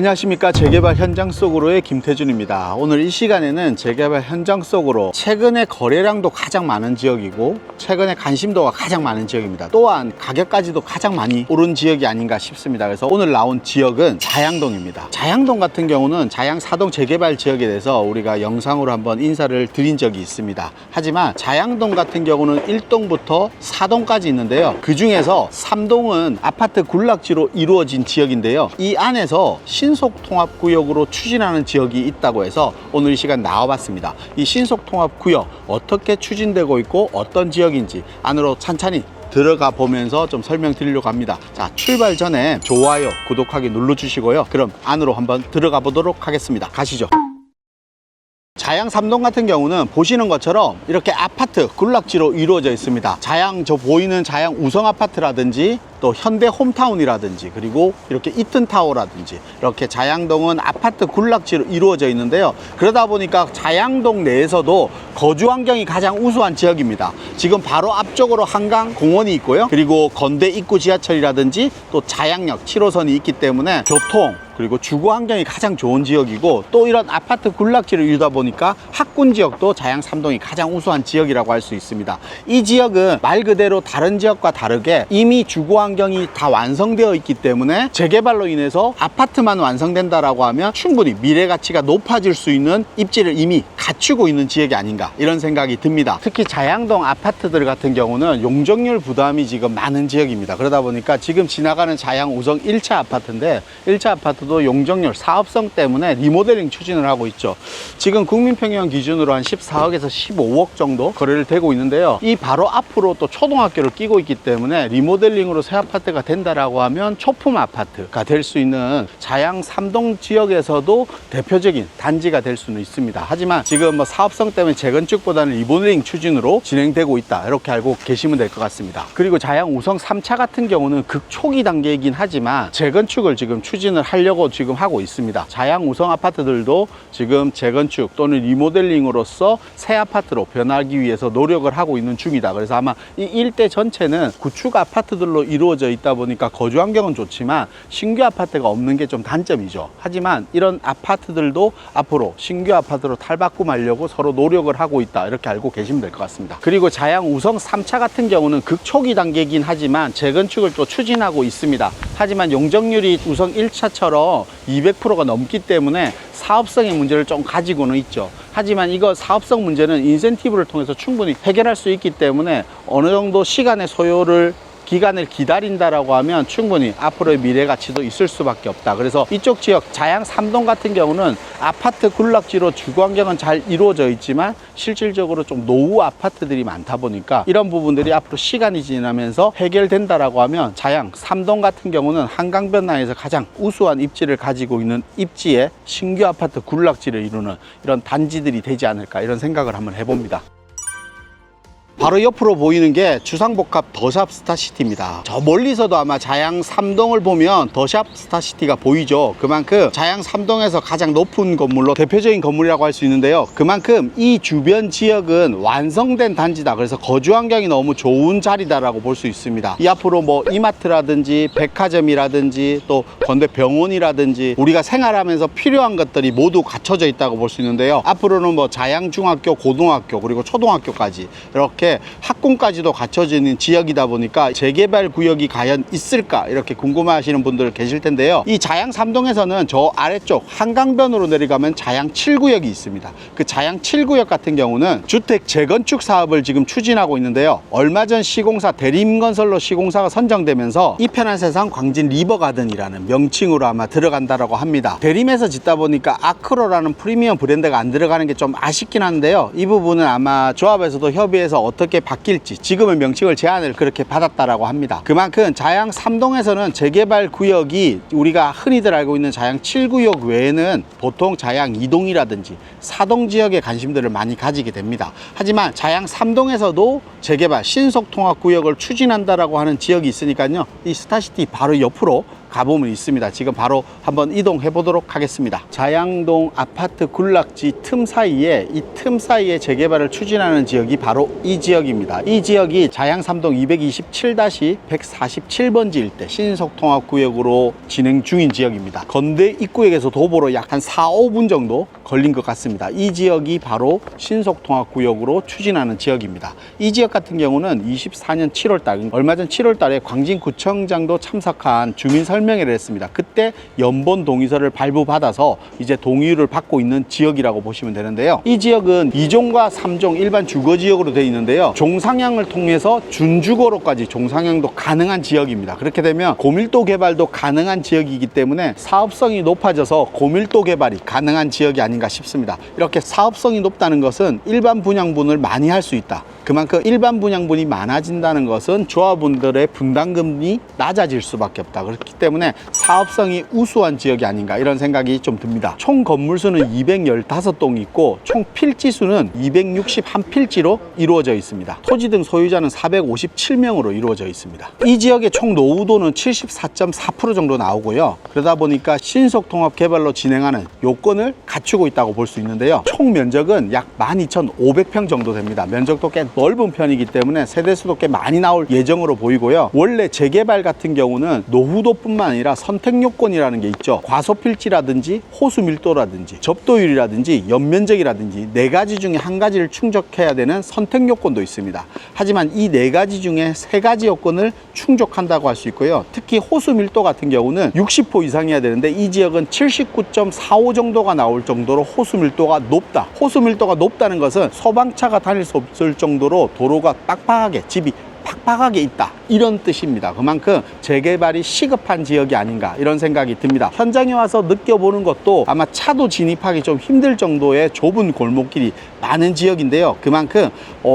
안녕하십니까. 재개발 현장 속으로의 김태준입니다. 오늘 이 시간에는 재개발 현장 속으로 최근에 거래량도 가장 많은 지역이고 최근에 관심도가 가장 많은 지역입니다. 또한 가격까지도 가장 많이 오른 지역이 아닌가 싶습니다. 그래서 오늘 나온 지역은 자양동입니다. 자양동 같은 경우는 자양 4동 재개발 지역에 대해서 우리가 영상으로 한번 인사를 드린 적이 있습니다. 하지만 자양동 같은 경우는 1동부터 4동까지 있는데요. 그 중에서 3동은 아파트 군락지로 이루어진 지역인데요. 이 안에서 신속통합구역으로 추진하는 지역이 있다고 해서 오늘 이 시간 나와봤습니다. 이 신속통합구역 어떻게 추진되고 있고 어떤 지역인지 안으로 찬찬히 들어가 보면서 좀 설명드리려고 합니다. 자, 출발 전에 좋아요, 구독하기 눌러주시고요. 그럼 안으로 한번 들어가 보도록 하겠습니다. 가시죠. 자양 3동 같은 경우는 보시는 것처럼 이렇게 아파트 군락지로 이루어져 있습니다. 자양 저 보이는 자양 우성 아파트라든지 또 현대 홈타운이라든지 그리고 이렇게 이튼타워라든지 이렇게 자양동은 아파트 군락지로 이루어져 있는데요. 그러다 보니까 자양동 내에서도 거주 환경이 가장 우수한 지역입니다. 지금 바로 앞쪽으로 한강 공원이 있고요. 그리고 건대 입구 지하철이라든지 또 자양역 7호선이 있기 때문에 교통 그리고 주거 환경이 가장 좋은 지역이고 또 이런 아파트 군락지를 이루다 보니까 학군 지역도 자양 3동이 가장 우수한 지역이라고 할 수 있습니다. 이 지역은 말 그대로 다른 지역과 다르게 이미 주거 환경이 다 완성되어 있기 때문에 재개발로 인해서 아파트만 완성된다라고 하면 충분히 미래 가치가 높아질 수 있는 입지를 이미 갖추고 있는 지역이 아닌가 이런 생각이 듭니다. 특히 자양동 아파트들 같은 경우는 용적률 부담이 지금 많은 지역입니다. 그러다 보니까 지금 지나가는 자양 우성 1차 아파트인데 1차 아파트도 용적률 사업성 때문에 리모델링 추진을 하고 있죠. 지금 국민평형 기준으로 한 14억에서 15억 정도 거래를 되고 있는데요. 이 바로 앞으로 또 초등학교를 끼고 있기 때문에 리모델링으로 새 아파트가 된다라고 하면 초품 아파트가 될 수 있는 자양 3동 지역에서도 대표적인 단지가 될 수는 있습니다. 하지만 지금 뭐 사업성 때문에 재건축보다는 리모델링 추진으로 진행되고 있다 이렇게 알고 계시면 될 것 같습니다. 그리고 자양 우성 3차 같은 경우는 극초기 단계이긴 하지만 재건축을 지금 추진을 하려고 지금 하고 있습니다. 자양 우성 아파트들도 지금 재건축 또는 리모델링으로서 새 아파트로 변하기 위해서 노력을 하고 있는 중이다. 그래서 아마 이 일대 전체는 구축 아파트들로 이루어져 있다 보니까 거주 환경은 좋지만 신규 아파트가 없는 게 좀 단점이죠. 하지만 이런 아파트들도 앞으로 신규 아파트로 탈바꿈하려고 서로 노력을 하고 있다 이렇게 알고 계시면 될 것 같습니다. 그리고 자양 우성 3차 같은 경우는 극초기 단계이긴 하지만 재건축을 또 추진하고 있습니다. 하지만 용적률이 우성 1차처럼 200%가 넘기 때문에 사업성의 문제를 좀 가지고는 있죠. 하지만 이거 사업성 문제는 인센티브를 통해서 충분히 해결할 수 있기 때문에 어느 정도 시간의 소요를 기간을 기다린다라고 하면 충분히 앞으로의 미래 가치도 있을 수밖에 없다. 그래서 이쪽 지역 자양 3동 같은 경우는 아파트 군락지로 주거 환경은 잘 이루어져 있지만 실질적으로 좀 노후 아파트들이 많다 보니까 이런 부분들이 앞으로 시간이 지나면서 해결된다라고 하면 자양 3동 같은 경우는 한강 변화에서 가장 우수한 입지를 가지고 있는 입지에 신규 아파트 군락지를 이루는 이런 단지들이 되지 않을까 이런 생각을 한번 해봅니다. 바로 옆으로 보이는 게 주상복합 더샵 스타시티입니다. 저 멀리서도 아마 자양 3동을 보면 더샵 스타시티가 보이죠. 그만큼 자양 3동에서 가장 높은 건물로 대표적인 건물이라고 할 수 있는데요. 그만큼 이 주변 지역은 완성된 단지다. 그래서 거주 환경이 너무 좋은 자리다라고 볼 수 있습니다. 이 앞으로 뭐 이마트라든지 백화점이라든지 또 건대 병원이라든지 우리가 생활하면서 필요한 것들이 모두 갖춰져 있다고 볼 수 있는데요. 앞으로는 뭐 자양 중학교, 고등학교 그리고 초등학교까지 이렇게 학군까지도 갖춰지는 지역이다 보니까 재개발 구역이 과연 있을까 이렇게 궁금해 하시는 분들 계실 텐데요. 이 자양 3동에서는 저 아래쪽 한강변으로 내려가면 자양 7구역이 있습니다. 그 자양 7구역 같은 경우는 주택 재건축 사업을 지금 추진하고 있는데요. 얼마 전 시공사 대림건설로 시공사가 선정되면서 이 편한 세상 광진 리버가든이라는 명칭으로 아마 들어간다라고 합니다. 대림에서 짓다 보니까 아크로라는 프리미엄 브랜드가 안 들어가는 게 좀 아쉽긴 한데요. 이 부분은 아마 조합에서도 협의해서 어떻게 바뀔지 지금은 명칭을 제안을 그렇게 받았다라고 합니다. 그만큼 자양 3동에서는 재개발 구역이 우리가 흔히들 알고 있는 자양 7구역 외에는 보통 자양 2동이라든지 4동 지역에 관심들을 많이 가지게 됩니다. 하지만 자양 3동에서도 재개발 신속통합구역을 추진한다라고 하는 지역이 있으니까요. 이 스타시티 바로 옆으로 가보면 있습니다. 지금 바로 한번 이동해 보도록 하겠습니다. 자양동 아파트 군락지 틈 사이에 이 틈 사이에 재개발을 추진하는 지역이 바로 이 지역입니다. 이 지역이 자양 3동 227-147번지 일대 신속통합구역으로 진행 중인 지역입니다. 건대 입구역에서 도보로 약 한 4-5분 정도 걸린 것 같습니다. 이 지역이 바로 신속통합구역으로 추진하는 지역입니다. 이 지역 같은 경우는 24년 7월달, 얼마 전 7월달에 광진구청장도 참석한 주민 설명회를 했습니다. 그때 연본 동의서를 발부받아서 이제 동의를 받고 있는 지역이라고 보시면 되는데요. 이 지역은 2종과 3종 일반 주거지역으로 되어 있는데요. 종상향을 통해서 준주거로까지 종상향도 가능한 지역입니다. 그렇게 되면 고밀도 개발도 가능한 지역이기 때문에 사업성이 높아져서 고밀도 개발이 가능한 지역이 아닌가 싶습니다. 이렇게 사업성이 높다는 것은 일반 분양분을 많이 할 수 있다. 그만큼 일반 분양분이 많아진다는 것은 조합원들의 분담금이 낮아질 수밖에 없다. 그렇기 때문에 사업성이 우수한 지역이 아닌가 이런 생각이 좀 듭니다. 총 건물수는 215동이 있고 총 필지수는 261필지로 이루어져 있습니다. 토지 등 소유자는 457명으로 이루어져 있습니다. 이 지역의 총 노후도는 74.4% 정도 나오고요. 그러다 보니까 신속통합 개발로 진행하는 요건을 갖추고 있다고 볼 수 있는데요. 총 면적은 약 12,500평 정도 됩니다. 면적도 꽤 넓은 편이기 때문에 세대수도 꽤 많이 나올 예정으로 보이고요. 원래 재개발 같은 경우는 노후도뿐만 아니라 선택요건이라는 게 있죠. 과소필지라든지 호수밀도라든지 접도율이라든지 연면적이라든지 네 가지 중에 한 가지를 충족해야 되는 선택요건도 있습니다. 하지만 이 네 가지 중에 세 가지 요건을 충족한다고 할 수 있고요. 특히 호수밀도 같은 경우는 60% 이상이어야 되는데 이 지역은 79.45 정도가 나올 정도로 호수밀도가 높다. 호수밀도가 높다는 것은 소방차가 다닐 수 없을 정도로 도로가 빡빡하게, 집이 팍팍하게 있다, 이런 뜻입니다. 그만큼 재개발이 시급한 지역이 아닌가 이런 생각이 듭니다. 현장에 와서 느껴보는 것도 아마 차도 진입하기 좀 힘들 정도의 좁은 골목길이 많은 지역인데요. 그만큼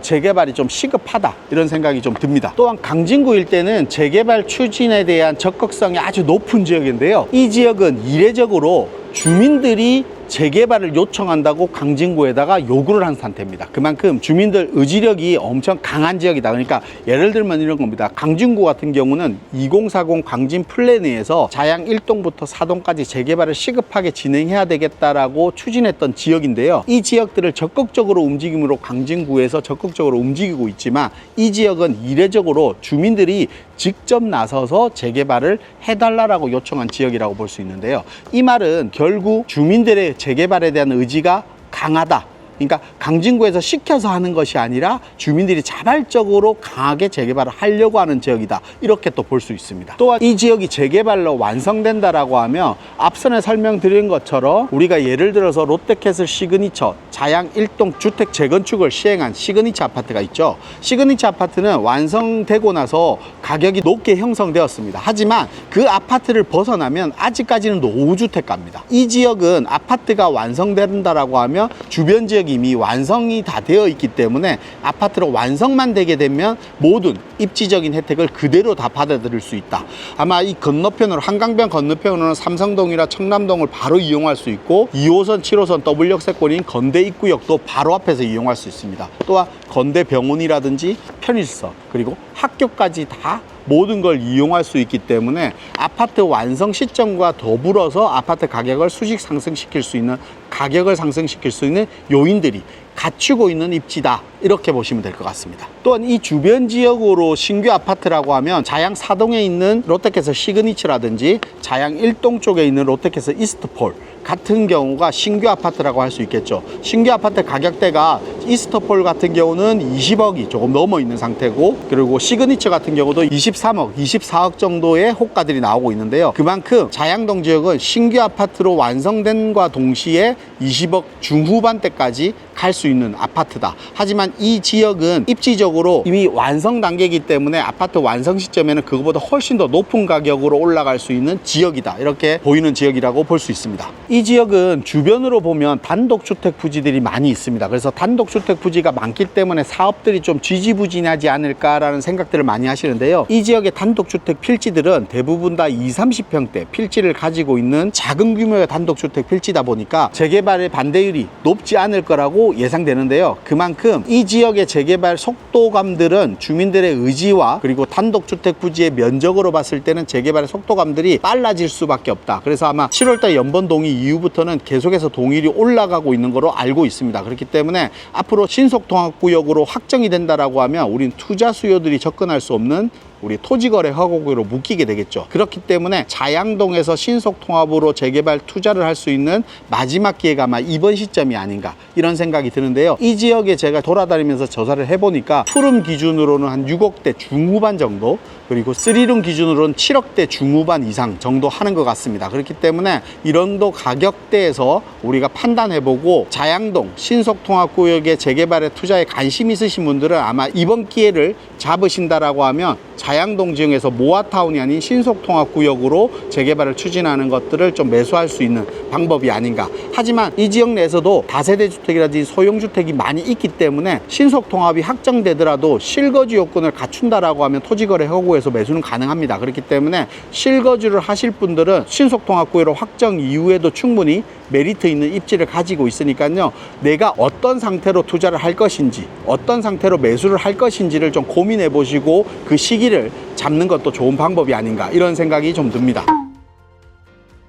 재개발이 좀 시급하다 이런 생각이 좀 듭니다. 또한 강진구 일대는 재개발 추진에 대한 적극성이 아주 높은 지역인데요. 이 지역은 이례적으로 주민들이 재개발을 요청한다고 강진구에다가 요구를 한 상태입니다. 그만큼 주민들 의지력이 엄청 강한 지역이다. 그러니까 예를 들면 이런 겁니다. 강진구 같은 경우는 2040 광진 플랜에서 자양 1동부터 4동까지 재개발을 시급하게 진행해야 되겠다라고 추진했던 지역인데요. 이 지역들을 적극적으로 움직임으로 강진구에서 적극적으로 움직이고 있지만 이 지역은 이례적으로 주민들이 직접 나서서 재개발을 해달라고 요청한 지역이라고 볼 수 있는데요. 이 말은 결국 주민들의 재개발에 대한 의지가 강하다. 그러니까 강진구에서 시켜서 하는 것이 아니라 주민들이 자발적으로 강하게 재개발을 하려고 하는 지역이다. 이렇게 또 볼 수 있습니다. 또한 이 지역이 재개발로 완성된다라고 하면 앞선에 설명드린 것처럼 우리가 예를 들어서 롯데캐슬 시그니처 자양 1동 주택 재건축을 시행한 시그니처 아파트가 있죠. 시그니처 아파트는 완성되고 나서 가격이 높게 형성되었습니다. 하지만 그 아파트를 벗어나면 아직까지는 노후주택가입니다. 이 지역은 아파트가 완성된다라고 하면 주변 지역이 이미 완성이 다 되어 있기 때문에 아파트로 완성만 되게 되면 모든 입지적인 혜택을 그대로 다 받아들일 수 있다. 아마 이 건너편으로 한강변 건너편으로는 삼성동이나 청남동을 바로 이용할 수 있고 2호선, 7호선 더블 역세권인 건대 입구역도 바로 앞에서 이용할 수 있습니다. 또한 건대 병원이라든지 편의시설 그리고 학교까지 다 모든 걸 이용할 수 있기 때문에 아파트 완성 시점과 더불어서 아파트 가격을 수직 상승시킬 수 있는 가격을 상승시킬 수 있는 요인들이 갖추고 있는 입지다, 이렇게 보시면 될 것 같습니다. 또한 이 주변 지역으로 신규 아파트라고 하면 자양 4동에 있는 롯데캐슬 시그니처라든지 자양 1동 쪽에 있는 롯데캐슬 이스트폴 같은 경우가 신규 아파트라고 할 수 있겠죠. 신규 아파트 가격대가 이스트폴 같은 경우는 20억이 조금 넘어 있는 상태고, 그리고 시그니처 같은 경우도 23억, 24억 정도의 호가들이 나오고 있는데요. 그만큼 자양동 지역은 신규 아파트로 완성된과 동시에 20억 중후반대까지 갈 수 있는 아파트다. 하지만 이 지역은 입지적으로 이미 완성 단계이기 때문에 아파트 완성 시점에는 그거보다 훨씬 더 높은 가격으로 올라갈 수 있는 지역이다, 이렇게 보이는 지역이라고 볼 수 있습니다. 이 지역은 주변으로 보면 단독주택 부지들이 많이 있습니다. 그래서 단독주택 부지가 많기 때문에 사업들이 좀 지지부진하지 않을까라는 생각들을 많이 하시는데요. 이 지역의 단독주택 필지들은 대부분 다 20, 30평대 필지를 가지고 있는 작은 규모의 단독주택 필지다 보니까 재개발의 반대율이 높지 않을 거라고 것으로 예상되는데요. 그만큼 이 지역의 재개발 속도감들은 주민들의 의지와 그리고 단독주택 부지의 면적으로 봤을 때는 재개발의 속도감들이 빨라질 수밖에 없다. 그래서 아마 7월달 연번 동의 이후부터는 계속해서 동의율이 올라가고 있는 거로 알고 있습니다. 그렇기 때문에 앞으로 신속통합구역으로 확정이 된다라고 하면 우린 투자 수요들이 접근할 수 없는 우리 토지거래 허가구역으로 묶이게 되겠죠. 그렇기 때문에 자양동에서 신속통합으로 재개발 투자를 할 수 있는 마지막 기회가 아마 이번 시점이 아닌가 이런 생각이 드는데요. 이 지역에 제가 돌아다니면서 조사를 해보니까 푸름 기준으로는 한 6억대 중후반 정도, 그리고 3룸 기준으로는 7억대 중후반 이상 정도 하는 것 같습니다. 그렇기 때문에 이런 가격대에서 우리가 판단해보고 자양동 신속통합구역의 재개발에 투자에 관심 있으신 분들은 아마 이번 기회를 잡으신다라고 하면 자양동 지역에서 모아타운이 아닌 신속통합구역으로 재개발을 추진하는 것들을 좀 매수할 수 있는 방법이 아닌가. 하지만 이 지역 내에서도 다세대 주택이라든지 소형주택이 많이 있기 때문에 신속통합이 확정되더라도 실거주 요건을 갖춘다라고 하면 토지거래 허구에서 매수는 가능합니다. 그렇기 때문에 실거주를 하실 분들은 신속통합구역으로 확정 이후에도 충분히 메리트 있는 입지를 가지고 있으니까요. 내가 어떤 상태로 투자를 할 것인지, 어떤 상태로 매수를 할 것인지를 좀 고민해 보시고 그 시기를 잡는 것도 좋은 방법이 아닌가 이런 생각이 좀 듭니다.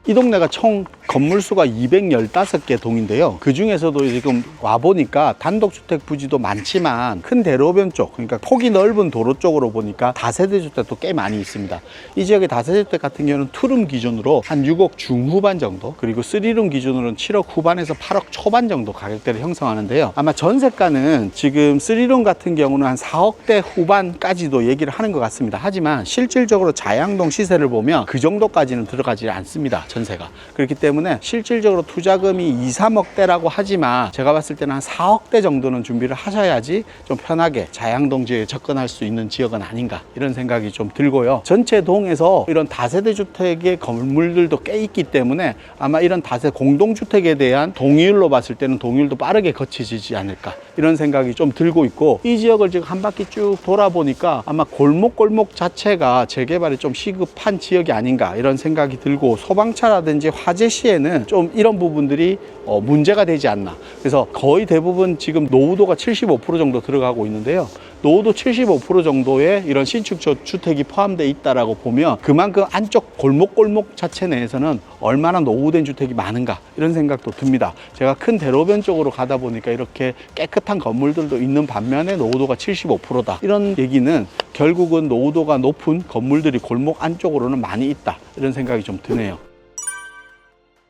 이 동네가 총 건물 수가 215개 동인데요. 그 중에서도 지금 와보니까 단독주택 부지도 많지만 큰 대로변 쪽, 그러니까 폭이 넓은 도로 쪽으로 보니까 다세대 주택도 꽤 많이 있습니다. 이 지역의 다세대 주택 같은 경우는 2룸 기준으로 한 6억 중후반 정도, 그리고 3룸 기준으로는 7억 후반에서 8억 초반 정도 가격대를 형성하는데요. 아마 전세가는 지금 3룸 같은 경우는 한 4억대 후반까지도 얘기를 하는 것 같습니다. 하지만 실질적으로 자양동 시세를 보면 그 정도까지는 들어가지 않습니다. 전세가. 그렇기 때문에 실질적으로 투자금이 2, 3억대라고 하지만 제가 봤을 때는 한 4억대 정도는 준비를 하셔야지 좀 편하게 자양동 지역에 접근할 수 있는 지역은 아닌가 이런 생각이 좀 들고요. 전체 동에서 이런 다세대 주택의 건물들도 꽤 있기 때문에 아마 이런 다세 공동주택에 대한 동의율로 봤을 때는 동의율도 빠르게 거쳐지지 않을까 이런 생각이 좀 들고 있고, 이 지역을 지금 한 바퀴 쭉 돌아보니까 아마 골목 자체가 재개발이 좀 시급한 지역이 아닌가 이런 생각이 들고, 소방차라든지 화재 시에는 좀 이런 부분들이 문제가 되지 않나. 그래서 거의 대부분 지금 노후도가 75% 정도 들어가고 있는데요. 노후도 75% 정도의 이런 신축 주택이 포함되어 있다라고 보면 그만큼 안쪽 골목 자체 내에서는 얼마나 노후된 주택이 많은가 이런 생각도 듭니다. 제가 큰 대로변 쪽으로 가다 보니까 이렇게 깨끗한 건물들도 있는 반면에 노후도가 75%다. 이런 얘기는 결국은 노후도가 높은 건물들이 골목 안쪽으로는 많이 있다. 이런 생각이 좀 드네요.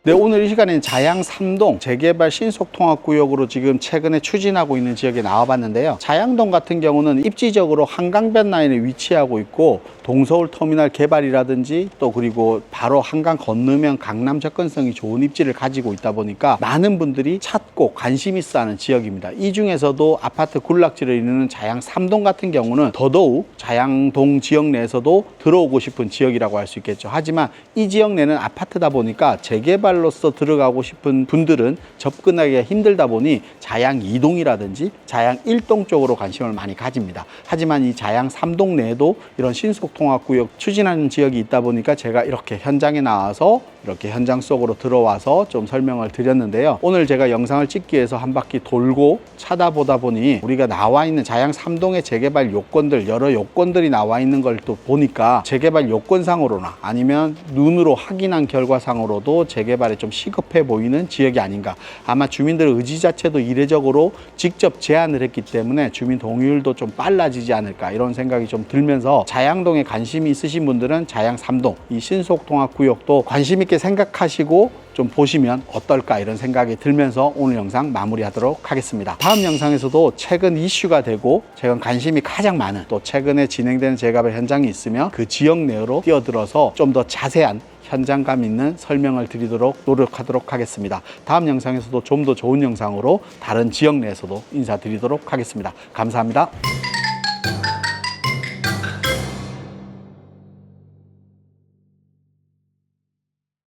네, 오늘 이 시간에는 자양 3동 재개발 신속통합구역으로 지금 최근에 추진하고 있는 지역에 나와봤는데요. 자양동 같은 경우는 입지적으로 한강변 라인에 위치하고 있고 동서울 터미널 개발이라든지 또 그리고 바로 한강 건너면 강남 접근성이 좋은 입지를 가지고 있다 보니까 많은 분들이 찾고 관심 있어 하는 지역입니다. 이 중에서도 아파트 군락지를 이루는 자양 3동 같은 경우는 더더욱 자양동 지역 내에서도 들어오고 싶은 지역이라고 할 수 있겠죠. 하지만 이 지역 내는 아파트다 보니까 재개발로서 들어가고 싶은 분들은 접근하기가 힘들다 보니 자양 2동이라든지 자양 1동 쪽으로 관심을 많이 가집니다. 하지만 이 자양 3동 내에도 이런 신속통합구역 추진하는 지역이 있다 보니까 제가 이렇게 현장에 나와서 이렇게 현장 속으로 들어와서 좀 설명을 드렸는데요. 오늘 제가 영상을 찍기 위해서 한 바퀴 돌고 찾아보다 보니 우리가 나와 있는 자양 3동의 재개발 요건들, 여러 요건들이 나와 있는 걸 또 보니까 재개발 요건상으로나 아니면 눈으로 확인한 결과상으로도 재개발에 좀 시급해 보이는 지역이 아닌가. 아마 주민들의 의지 자체도 이례적으로 직접 제안을 했기 때문에 주민 동의율도 좀 빨라지지 않을까 이런 생각이 좀 들면서 자양동에 관심이 있으신 분들은 자양 3동 이 신속통합구역도 관심 있게 생각하시고 좀 보시면 어떨까 이런 생각이 들면서 오늘 영상 마무리하도록 하겠습니다. 다음 영상에서도 최근 이슈가 되고 최근 관심이 가장 많은 또 최근에 진행되는 재개발 현장이 있으면 그 지역 내로 뛰어들어서 좀 더 자세한 현장감 있는 설명을 드리도록 노력하도록 하겠습니다. 다음 영상에서도 좀 더 좋은 영상으로 다른 지역 내에서도 인사드리도록 하겠습니다. 감사합니다.